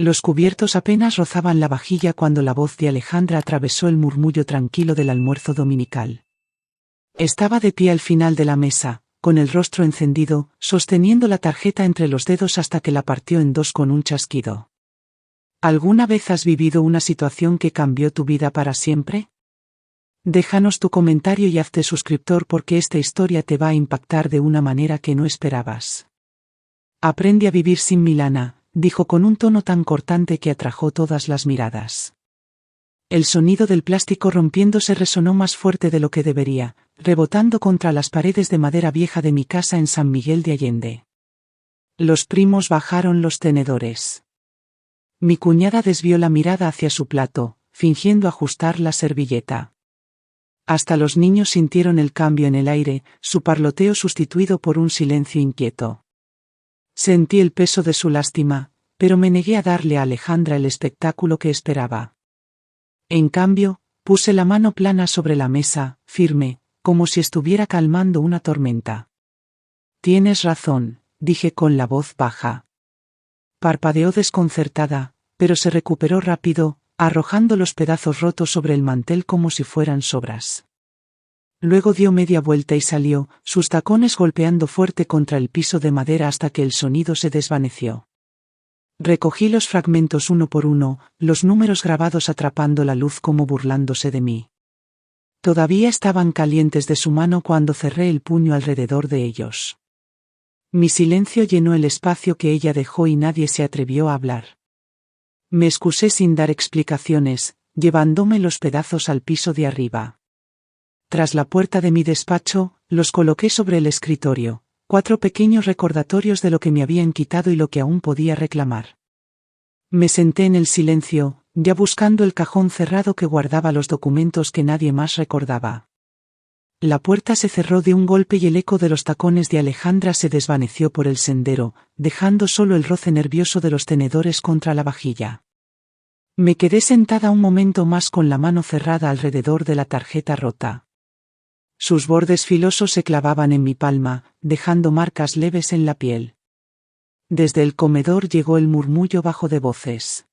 Los cubiertos apenas rozaban la vajilla cuando la voz de Alejandra atravesó el murmullo tranquilo del almuerzo dominical. Estaba de pie al final de la mesa, con el rostro encendido, sosteniendo la tarjeta entre los dedos hasta que la partió en dos con un chasquido. ¿Alguna vez has vivido una situación que cambió tu vida para siempre? Déjanos tu comentario y hazte suscriptor porque esta historia te va a impactar de una manera que no esperabas. Aprende a vivir sin Milana, dijo con un tono tan cortante que atrajo todas las miradas. El sonido del plástico rompiéndose resonó más fuerte de lo que debería, rebotando contra las paredes de madera vieja de mi casa en San Miguel de Allende. Los primos bajaron los tenedores. Mi cuñada desvió la mirada hacia su plato, fingiendo ajustar la servilleta. Hasta los niños sintieron el cambio en el aire, su parloteo sustituido por un silencio inquieto. Sentí el peso de su lástima, pero me negué a darle a Alejandra el espectáculo que esperaba. En cambio, puse la mano plana sobre la mesa, firme, como si estuviera calmando una tormenta. Tienes razón, dije con la voz baja. Parpadeó desconcertada, pero se recuperó rápido, arrojando los pedazos rotos sobre el mantel como si fueran sobras. Luego dio media vuelta y salió, sus tacones golpeando fuerte contra el piso de madera hasta que el sonido se desvaneció. Recogí los fragmentos uno por uno, los números grabados atrapando la luz como burlándose de mí. Todavía estaban calientes de su mano cuando cerré el puño alrededor de ellos. Mi silencio llenó el espacio que ella dejó y nadie se atrevió a hablar. Me excusé sin dar explicaciones, llevándome los pedazos al piso de arriba. Tras la puerta de mi despacho, los coloqué sobre el escritorio, 4 pequeños recordatorios de lo que me habían quitado y lo que aún podía reclamar. Me senté en el silencio, ya buscando el cajón cerrado que guardaba los documentos que nadie más recordaba. La puerta se cerró de un golpe y el eco de los tacones de Alejandra se desvaneció por el sendero, dejando solo el roce nervioso de los tenedores contra la vajilla. Me quedé sentada un momento más con la mano cerrada alrededor de la tarjeta rota. Sus bordes filosos se clavaban en mi palma, dejando marcas leves en la piel. Desde el comedor llegó el murmullo bajo de voces.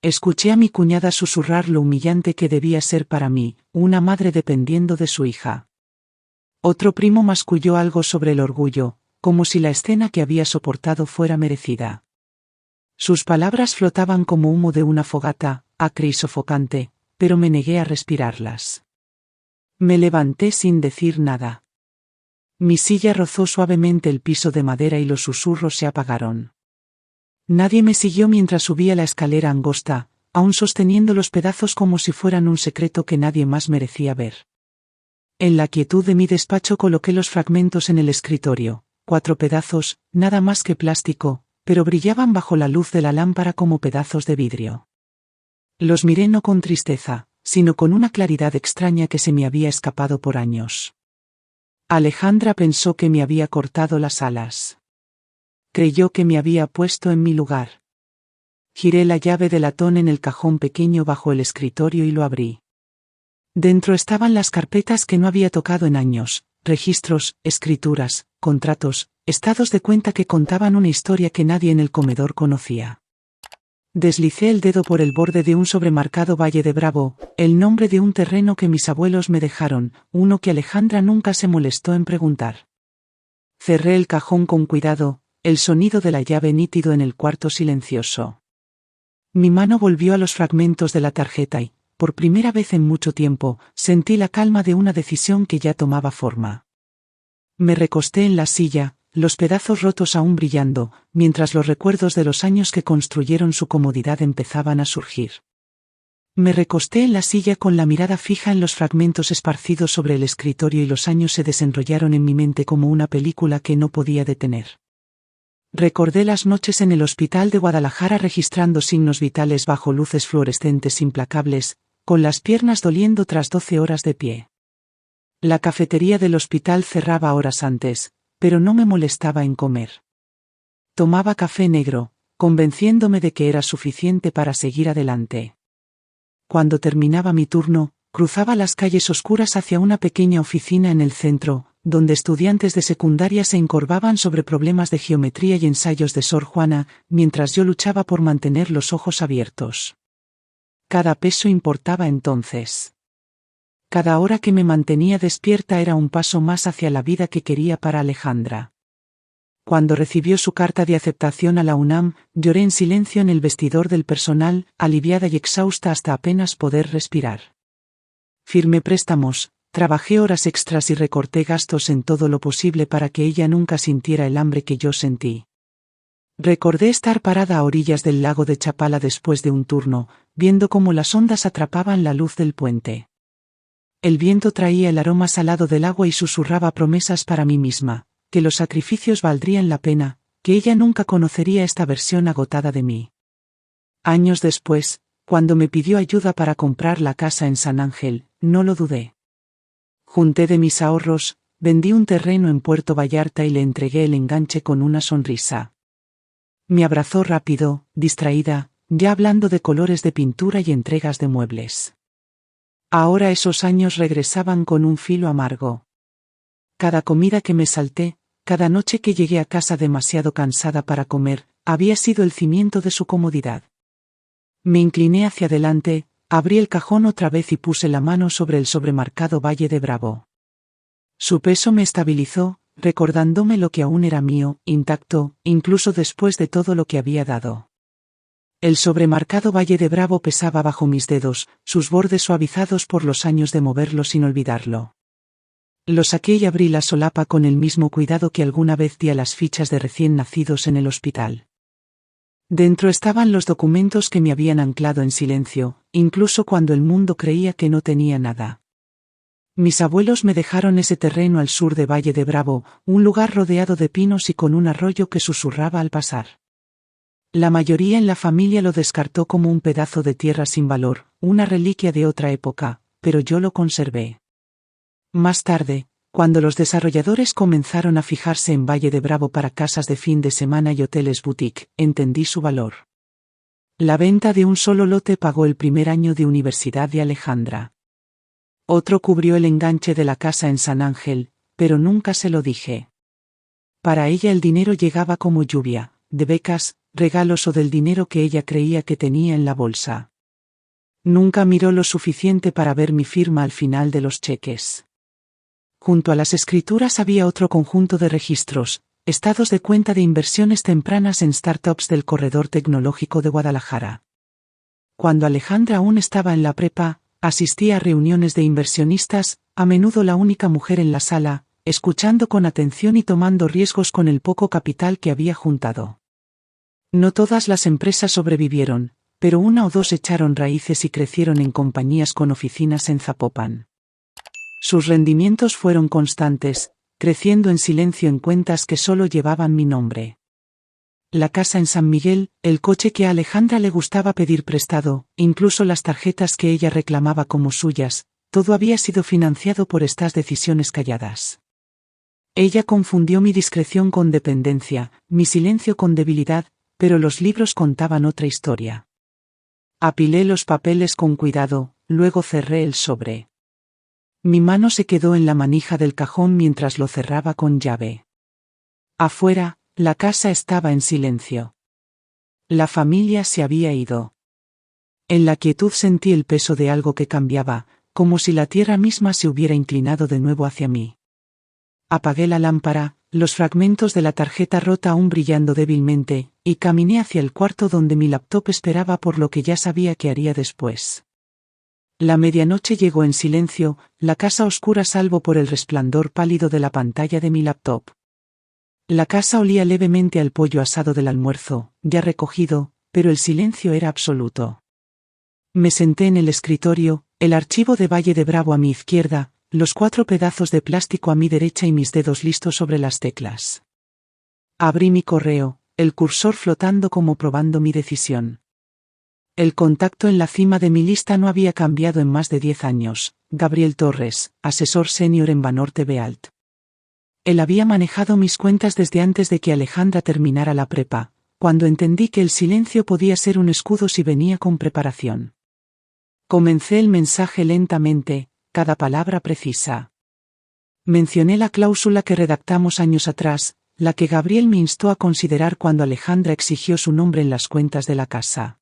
Escuché a mi cuñada susurrar lo humillante que debía ser para mí, una madre dependiendo de su hija. Otro primo masculló algo sobre el orgullo, como si la escena que había soportado fuera merecida. Sus palabras flotaban como humo de una fogata, acre y sofocante, pero me negué a respirarlas. Me levanté sin decir nada. Mi silla rozó suavemente el piso de madera y los susurros se apagaron. Nadie me siguió mientras subía la escalera angosta, aún sosteniendo los pedazos como si fueran un secreto que nadie más merecía ver. En la quietud de mi despacho coloqué los fragmentos en el escritorio, 4 pedazos, nada más que plástico, pero brillaban bajo la luz de la lámpara como pedazos de vidrio. Los miré no con tristeza, sino con una claridad extraña que se me había escapado por años. Alejandra pensó que me había cortado las alas. Creyó que me había puesto en mi lugar. Giré la llave de latón en el cajón pequeño bajo el escritorio y lo abrí. Dentro estaban las carpetas que no había tocado en años, registros, escrituras, contratos, estados de cuenta que contaban una historia que nadie en el comedor conocía. Deslicé el dedo por el borde de un sobremarcado Valle de Bravo, el nombre de un terreno que mis abuelos me dejaron, uno que Alejandra nunca se molestó en preguntar. Cerré el cajón con cuidado, el sonido de la llave nítido en el cuarto silencioso. Mi mano volvió a los fragmentos de la tarjeta y, por primera vez en mucho tiempo, sentí la calma de una decisión que ya tomaba forma. Me recosté en la silla, los pedazos rotos aún brillando, mientras los recuerdos de los años que construyeron su comodidad empezaban a surgir. Me recosté en la silla con la mirada fija en los fragmentos esparcidos sobre el escritorio y los años se desenrollaron en mi mente como una película que no podía detener. Recordé las noches en el hospital de Guadalajara registrando signos vitales bajo luces fluorescentes implacables, con las piernas doliendo tras 12 horas de pie. La cafetería del hospital cerraba horas antes, pero no me molestaba en comer. Tomaba café negro, convenciéndome de que era suficiente para seguir adelante. Cuando terminaba mi turno, cruzaba las calles oscuras hacia una pequeña oficina en el centro, donde estudiantes de secundaria se encorvaban sobre problemas de geometría y ensayos de Sor Juana, mientras yo luchaba por mantener los ojos abiertos. Cada peso importaba entonces. Cada hora que me mantenía despierta era un paso más hacia la vida que quería para Alejandra. Cuando recibió su carta de aceptación a la UNAM, lloré en silencio en el vestidor del personal, aliviada y exhausta hasta apenas poder respirar. Firmé préstamos, trabajé horas extras y recorté gastos en todo lo posible para que ella nunca sintiera el hambre que yo sentí. Recordé estar parada a orillas del lago de Chapala después de un turno, viendo cómo las ondas atrapaban la luz del puente. El viento traía el aroma salado del agua y susurraba promesas para mí misma, que los sacrificios valdrían la pena, que ella nunca conocería esta versión agotada de mí. Años después, cuando me pidió ayuda para comprar la casa en San Ángel, no lo dudé. Junté de mis ahorros, vendí un terreno en Puerto Vallarta y le entregué el enganche con una sonrisa. Me abrazó rápido, distraída, ya hablando de colores de pintura y entregas de muebles. Ahora esos años regresaban con un filo amargo. Cada comida que me salté, cada noche que llegué a casa demasiado cansada para comer, había sido el cimiento de su comodidad. Me incliné hacia adelante, abrí el cajón otra vez y puse la mano sobre el sobremarcado Valle de Bravo. Su peso me estabilizó, recordándome lo que aún era mío, intacto, incluso después de todo lo que había dado. El sobremarcado Valle de Bravo pesaba bajo mis dedos, sus bordes suavizados por los años de moverlo sin olvidarlo. Lo saqué y abrí la solapa con el mismo cuidado que alguna vez di a las fichas de recién nacidos en el hospital. Dentro estaban los documentos que me habían anclado en silencio, incluso cuando el mundo creía que no tenía nada. Mis abuelos me dejaron ese terreno al sur de Valle de Bravo, un lugar rodeado de pinos y con un arroyo que susurraba al pasar. La mayoría en la familia lo descartó como un pedazo de tierra sin valor, una reliquia de otra época, pero yo lo conservé. Más tarde, cuando los desarrolladores comenzaron a fijarse en Valle de Bravo para casas de fin de semana y hoteles boutique, entendí su valor. La venta de un solo lote pagó el primer año de universidad de Alejandra. Otro cubrió el enganche de la casa en San Ángel, pero nunca se lo dije. Para ella el dinero llegaba como lluvia, de becas, regalos o del dinero que ella creía que tenía en la bolsa. Nunca miró lo suficiente para ver mi firma al final de los cheques. Junto a las escrituras había otro conjunto de registros, estados de cuenta de inversiones tempranas en startups del corredor tecnológico de Guadalajara. Cuando Alejandra aún estaba en la prepa, asistía a reuniones de inversionistas, a menudo la única mujer en la sala, escuchando con atención y tomando riesgos con el poco capital que había juntado. No todas las empresas sobrevivieron, pero una o dos echaron raíces y crecieron en compañías con oficinas en Zapopan. Sus rendimientos fueron constantes, creciendo en silencio en cuentas que solo llevaban mi nombre. La casa en San Miguel, el coche que a Alejandra le gustaba pedir prestado, incluso las tarjetas que ella reclamaba como suyas, todo había sido financiado por estas decisiones calladas. Ella confundió mi discreción con dependencia, mi silencio con debilidad, pero los libros contaban otra historia. Apilé los papeles con cuidado, luego cerré el sobre. Mi mano se quedó en la manija del cajón mientras lo cerraba con llave. Afuera, la casa estaba en silencio. La familia se había ido. En la quietud sentí el peso de algo que cambiaba, como si la tierra misma se hubiera inclinado de nuevo hacia mí. Apagué la lámpara, los fragmentos de la tarjeta rota aún brillando débilmente, y caminé hacia el cuarto donde mi laptop esperaba por lo que ya sabía que haría después. La medianoche llegó en silencio, la casa oscura salvo por el resplandor pálido de la pantalla de mi laptop. La casa olía levemente al pollo asado del almuerzo, ya recogido, pero el silencio era absoluto. Me senté en el escritorio, el archivo de Valle de Bravo a mi izquierda, los 4 pedazos de plástico a mi derecha y mis dedos listos sobre las teclas. Abrí mi correo, el cursor flotando como probando mi decisión. El contacto en la cima de mi lista no había cambiado en más de 10 años, Gabriel Torres, asesor senior en Banorte Bealt. Él había manejado mis cuentas desde antes de que Alejandra terminara la prepa, cuando entendí que el silencio podía ser un escudo si venía con preparación. Comencé el mensaje lentamente, cada palabra precisa. Mencioné la cláusula que redactamos años atrás, la que Gabriel me instó a considerar cuando Alejandra exigió su nombre en las cuentas de la casa.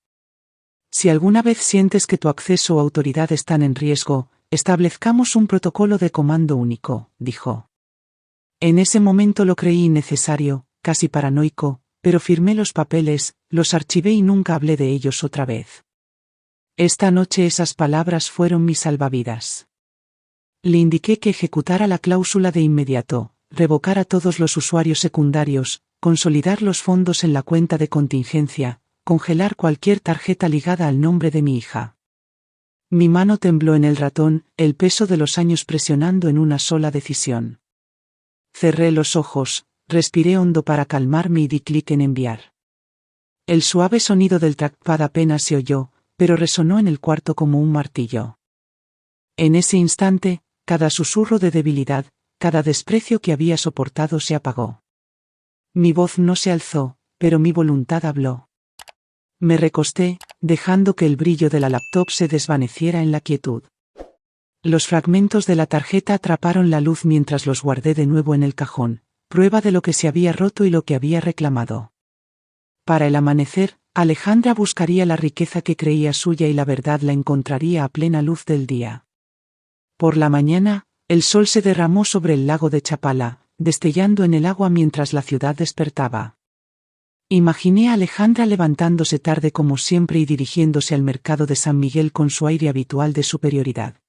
Si alguna vez sientes que tu acceso o autoridad están en riesgo, establezcamos un protocolo de comando único, dijo. En ese momento lo creí innecesario, casi paranoico, pero firmé los papeles, los archivé y nunca hablé de ellos otra vez. Esta noche esas palabras fueron mi salvavidas. Le indiqué que ejecutara la cláusula de inmediato, revocar a todos los usuarios secundarios, consolidar los fondos en la cuenta de contingencia, congelar cualquier tarjeta ligada al nombre de mi hija. Mi mano tembló en el ratón, el peso de los años presionando en una sola decisión. Cerré los ojos, respiré hondo para calmarme y di clic en enviar. El suave sonido del trackpad apenas se oyó, pero resonó en el cuarto como un martillo. En ese instante, cada susurro de debilidad, cada desprecio que había soportado se apagó. Mi voz no se alzó, pero mi voluntad habló. Me recosté, dejando que el brillo de la laptop se desvaneciera en la quietud. Los fragmentos de la tarjeta atraparon la luz mientras los guardé de nuevo en el cajón, prueba de lo que se había roto y lo que había reclamado. Para el amanecer, Alejandra buscaría la riqueza que creía suya y la verdad la encontraría a plena luz del día. Por la mañana, el sol se derramó sobre el lago de Chapala, destellando en el agua mientras la ciudad despertaba. Imaginé a Alejandra levantándose tarde como siempre y dirigiéndose al mercado de San Miguel con su aire habitual de superioridad.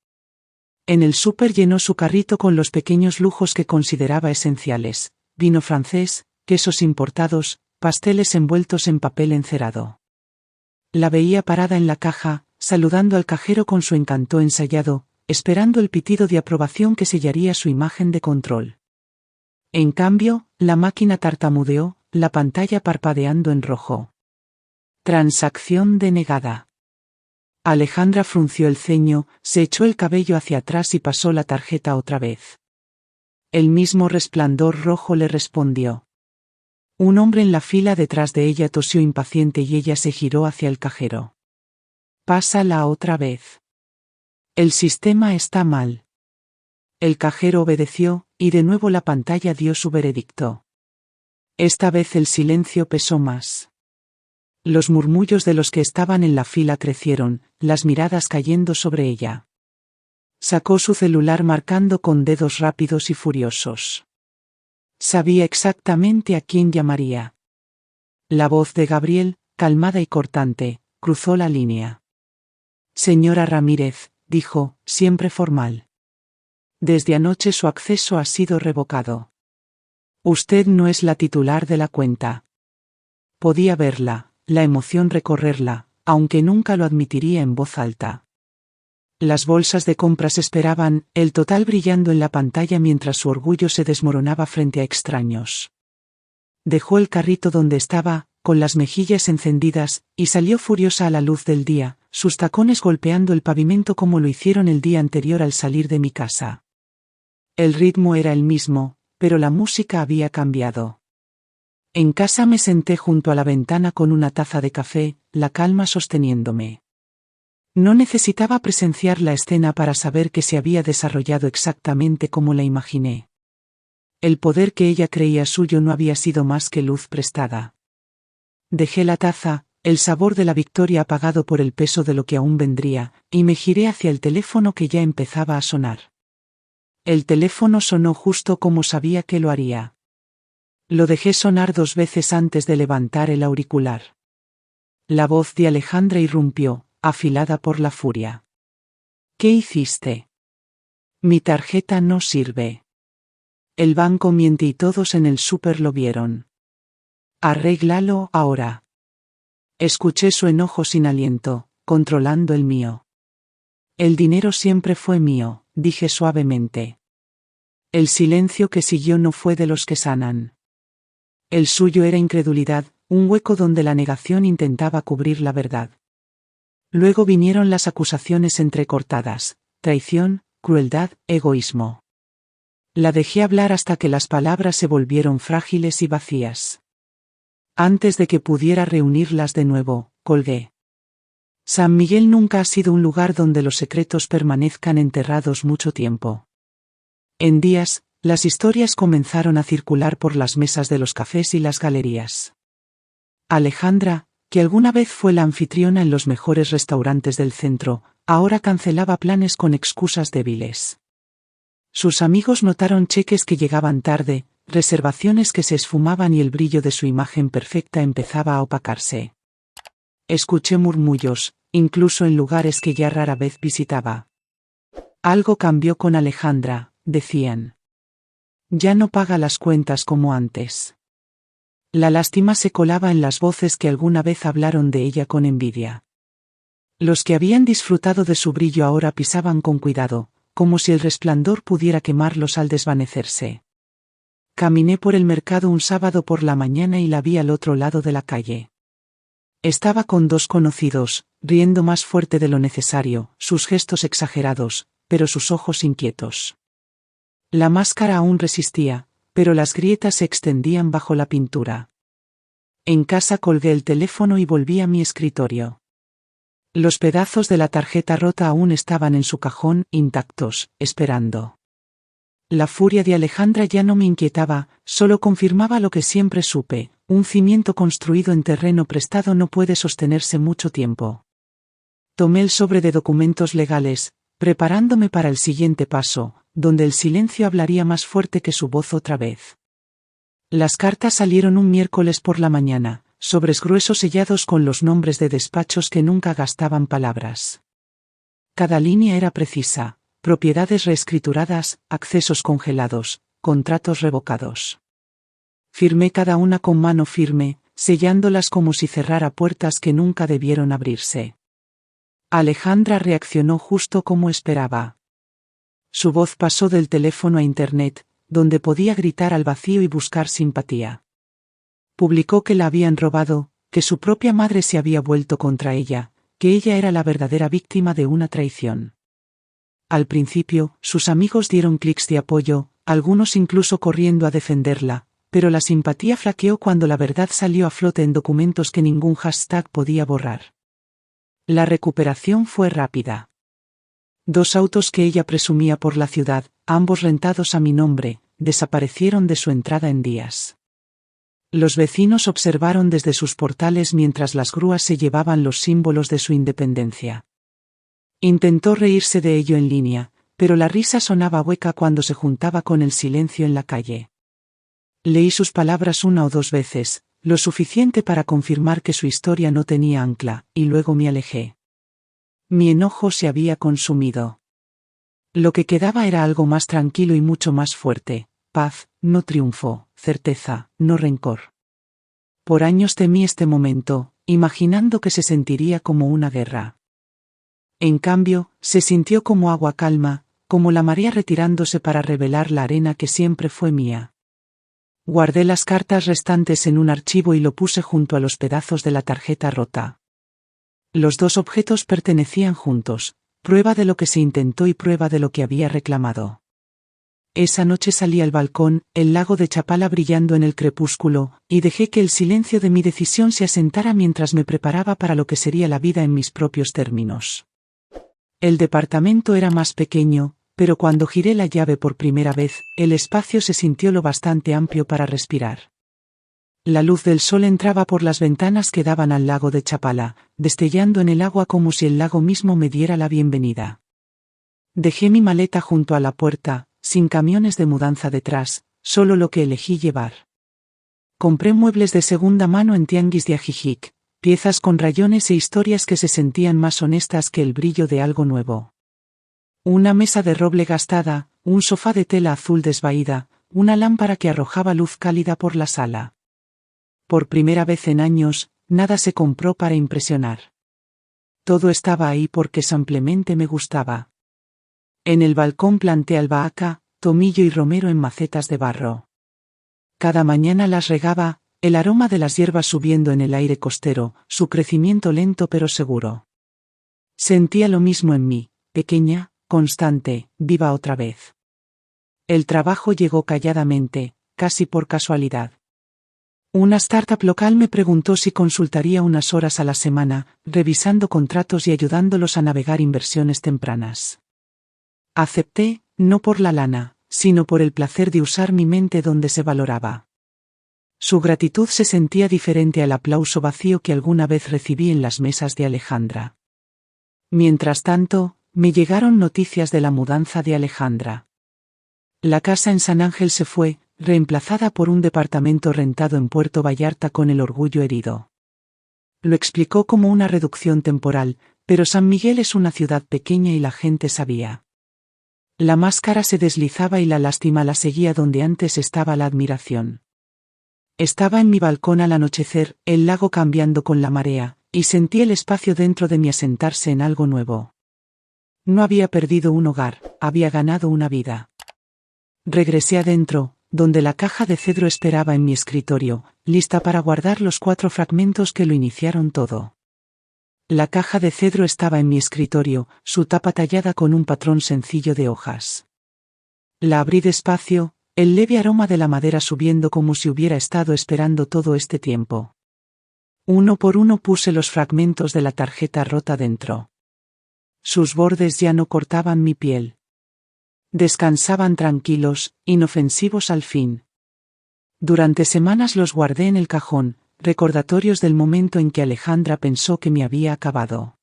En el súper llenó su carrito con los pequeños lujos que consideraba esenciales: vino francés, quesos importados, pasteles envueltos en papel encerado. La veía parada en la caja, saludando al cajero con su encanto ensayado, esperando el pitido de aprobación que sellaría su imagen de control. En cambio, la máquina tartamudeó, la pantalla parpadeando en rojo. Transacción denegada. Alejandra frunció el ceño, se echó el cabello hacia atrás y pasó la tarjeta otra vez. El mismo resplandor rojo le respondió. Un hombre en la fila detrás de ella tosió impaciente y ella se giró hacia el cajero. Pásala otra vez. El sistema está mal. El cajero obedeció, y de nuevo la pantalla dio su veredicto. Esta vez el silencio pesó más. Los murmullos de los que estaban en la fila crecieron, las miradas cayendo sobre ella. Sacó su celular marcando con dedos rápidos y furiosos. Sabía exactamente a quién llamaría. La voz de Gabriel, calmada y cortante, cruzó la línea. Señora Ramírez, dijo, siempre formal. Desde anoche su acceso ha sido revocado. Usted no es la titular de la cuenta. Podía verla, la emoción recorrerla, aunque nunca lo admitiría en voz alta. Las bolsas de compras esperaban, el total brillando en la pantalla mientras su orgullo se desmoronaba frente a extraños. Dejó el carrito donde estaba, con las mejillas encendidas, y salió furiosa a la luz del día, sus tacones golpeando el pavimento como lo hicieron el día anterior al salir de mi casa. El ritmo era el mismo, pero la música había cambiado. En casa me senté junto a la ventana con una taza de café, la calma sosteniéndome. No necesitaba presenciar la escena para saber que se había desarrollado exactamente como la imaginé. El poder que ella creía suyo no había sido más que luz prestada. Dejé la taza, el sabor de la victoria apagado por el peso de lo que aún vendría, y me giré hacia el teléfono que ya empezaba a sonar. El teléfono sonó justo como sabía que lo haría. Lo dejé sonar 2 veces antes de levantar el auricular. La voz de Alejandra irrumpió, afilada por la furia. ¿Qué hiciste? Mi tarjeta no sirve. El banco miente y todos en el súper lo vieron. Arréglalo ahora. Escuché su enojo sin aliento, controlando el mío. El dinero siempre fue mío, dije suavemente. El silencio que siguió no fue de los que sanan. El suyo era incredulidad, un hueco donde la negación intentaba cubrir la verdad. Luego vinieron las acusaciones entrecortadas: traición, crueldad, egoísmo. La dejé hablar hasta que las palabras se volvieron frágiles y vacías. Antes de que pudiera reunirlas de nuevo, colgué. San Miguel nunca ha sido un lugar donde los secretos permanezcan enterrados mucho tiempo. En días, las historias comenzaron a circular por las mesas de los cafés y las galerías. Alejandra, que alguna vez fue la anfitriona en los mejores restaurantes del centro, ahora cancelaba planes con excusas débiles. Sus amigos notaron cheques que llegaban tarde, reservaciones que se esfumaban y el brillo de su imagen perfecta empezaba a opacarse. Escuché murmullos, incluso en lugares que ya rara vez visitaba. Algo cambió con Alejandra, decían. Ya no paga las cuentas como antes. La lástima se colaba en las voces que alguna vez hablaron de ella con envidia. Los que habían disfrutado de su brillo ahora pisaban con cuidado, como si el resplandor pudiera quemarlos al desvanecerse. Caminé por el mercado un sábado por la mañana y la vi al otro lado de la calle. Estaba con dos conocidos, riendo más fuerte de lo necesario, sus gestos exagerados, pero sus ojos inquietos. La máscara aún resistía, pero las grietas se extendían bajo la pintura. En casa colgué el teléfono y volví a mi escritorio. Los pedazos de la tarjeta rota aún estaban en su cajón, intactos, esperando. La furia de Alejandra ya no me inquietaba, solo confirmaba lo que siempre supe: un cimiento construido en terreno prestado no puede sostenerse mucho tiempo. Tomé el sobre de documentos legales, preparándome para el siguiente paso, donde el silencio hablaría más fuerte que su voz otra vez. Las cartas salieron un miércoles por la mañana, sobres gruesos sellados con los nombres de despachos que nunca gastaban palabras. Cada línea era precisa: propiedades reescrituradas, accesos congelados, contratos revocados. Firmé cada una con mano firme, sellándolas como si cerrara puertas que nunca debieron abrirse. Alejandra reaccionó justo como esperaba. Su voz pasó del teléfono a Internet, donde podía gritar al vacío y buscar simpatía. Publicó que la habían robado, que su propia madre se había vuelto contra ella, que ella era la verdadera víctima de una traición. Al principio, sus amigos dieron clics de apoyo, algunos incluso corriendo a defenderla, pero la simpatía flaqueó cuando la verdad salió a flote en documentos que ningún hashtag podía borrar. La recuperación fue rápida. 2 autos que ella presumía por la ciudad, ambos rentados a mi nombre, desaparecieron de su entrada en días. Los vecinos observaron desde sus portales mientras las grúas se llevaban los símbolos de su independencia. Intentó reírse de ello en línea, pero la risa sonaba hueca cuando se juntaba con el silencio en la calle. Leí sus palabras 1 o 2 veces, lo suficiente para confirmar que su historia no tenía ancla, y luego me alejé. Mi enojo se había consumido. Lo que quedaba era algo más tranquilo y mucho más fuerte: paz, no triunfo; certeza, no rencor. Por años temí este momento, imaginando que se sentiría como una guerra. En cambio, se sintió como agua calma, como la marea retirándose para revelar la arena que siempre fue mía. Guardé las cartas restantes en un archivo y lo puse junto a los pedazos de la tarjeta rota. Los 2 objetos pertenecían juntos, prueba de lo que se intentó y prueba de lo que había reclamado. Esa noche salí al balcón, el lago de Chapala brillando en el crepúsculo, y dejé que el silencio de mi decisión se asentara mientras me preparaba para lo que sería la vida en mis propios términos. El departamento era más pequeño, pero cuando giré la llave por primera vez, el espacio se sintió lo bastante amplio para respirar. La luz del sol entraba por las ventanas que daban al lago de Chapala, destellando en el agua como si el lago mismo me diera la bienvenida. Dejé mi maleta junto a la puerta, sin camiones de mudanza detrás, solo lo que elegí llevar. Compré muebles de segunda mano en tianguis de Ajijic, piezas con rayones e historias que se sentían más honestas que el brillo de algo nuevo. Una mesa de roble gastada, un sofá de tela azul desvaída, una lámpara que arrojaba luz cálida por la sala. Por primera vez en años, nada se compró para impresionar. Todo estaba ahí porque simplemente me gustaba. En el balcón planté albahaca, tomillo y romero en macetas de barro. Cada mañana las regaba, el aroma de las hierbas subiendo en el aire costero, su crecimiento lento pero seguro. Sentía lo mismo en mí, pequeña, constante, viva otra vez. El trabajo llegó calladamente, casi por casualidad. Una startup local me preguntó si consultaría unas horas a la semana, revisando contratos y ayudándolos a navegar inversiones tempranas. Acepté, no por la lana, sino por el placer de usar mi mente donde se valoraba. Su gratitud se sentía diferente al aplauso vacío que alguna vez recibí en las mesas de Alejandra. Mientras tanto, me llegaron noticias de la mudanza de Alejandra. La casa en San Ángel se fue, reemplazada por un departamento rentado en Puerto Vallarta con el orgullo herido. Lo explicó como una reducción temporal, pero San Miguel es una ciudad pequeña y la gente sabía. La máscara se deslizaba y la lástima la seguía donde antes estaba la admiración. Estaba en mi balcón al anochecer, el lago cambiando con la marea, y sentí el espacio dentro de mí asentarse en algo nuevo. No había perdido un hogar, había ganado una vida. Regresé adentro, donde la caja de cedro esperaba en mi escritorio, lista para guardar los 4 fragmentos que lo iniciaron todo. La caja de cedro estaba en mi escritorio, su tapa tallada con un patrón sencillo de hojas. La abrí despacio, el leve aroma de la madera subiendo como si hubiera estado esperando todo este tiempo. Uno por uno puse los fragmentos de la tarjeta rota dentro. Sus bordes ya no cortaban mi piel. Descansaban tranquilos, inofensivos al fin. Durante semanas los guardé en el cajón, recordatorios del momento en que Alejandra pensó que me había acabado.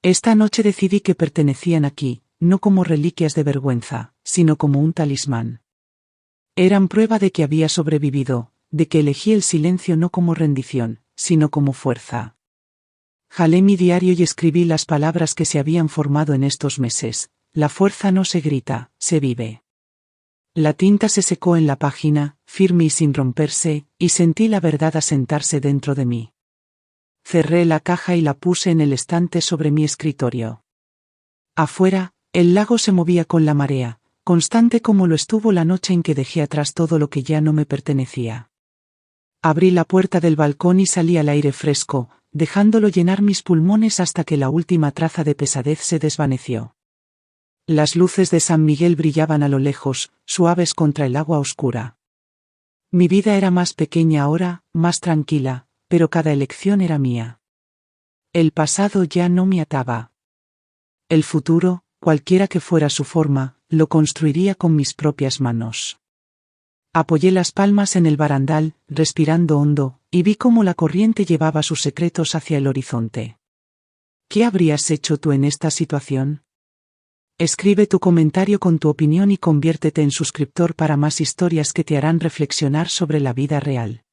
Esta noche decidí que pertenecían aquí, no como reliquias de vergüenza, sino como un talismán. Eran prueba de que había sobrevivido, de que elegí el silencio no como rendición, sino como fuerza. Jalé mi diario y escribí las palabras que se habían formado en estos meses. La fuerza no se grita, se vive. La tinta se secó en la página, firme y sin romperse, y sentí la verdad asentarse dentro de mí. Cerré la caja y la puse en el estante sobre mi escritorio. Afuera, el lago se movía con la marea, constante como lo estuvo la noche en que dejé atrás todo lo que ya no me pertenecía. Abrí la puerta del balcón y salí al aire fresco, dejándolo llenar mis pulmones hasta que la última traza de pesadez se desvaneció. Las luces de San Miguel brillaban a lo lejos, suaves contra el agua oscura. Mi vida era más pequeña ahora, más tranquila, pero cada elección era mía. El pasado ya no me ataba. El futuro, cualquiera que fuera su forma, lo construiría con mis propias manos. Apoyé las palmas en el barandal, respirando hondo, y vi cómo la corriente llevaba sus secretos hacia el horizonte. ¿Qué habrías hecho tú en esta situación? Escribe tu comentario con tu opinión y conviértete en suscriptor para más historias que te harán reflexionar sobre la vida real.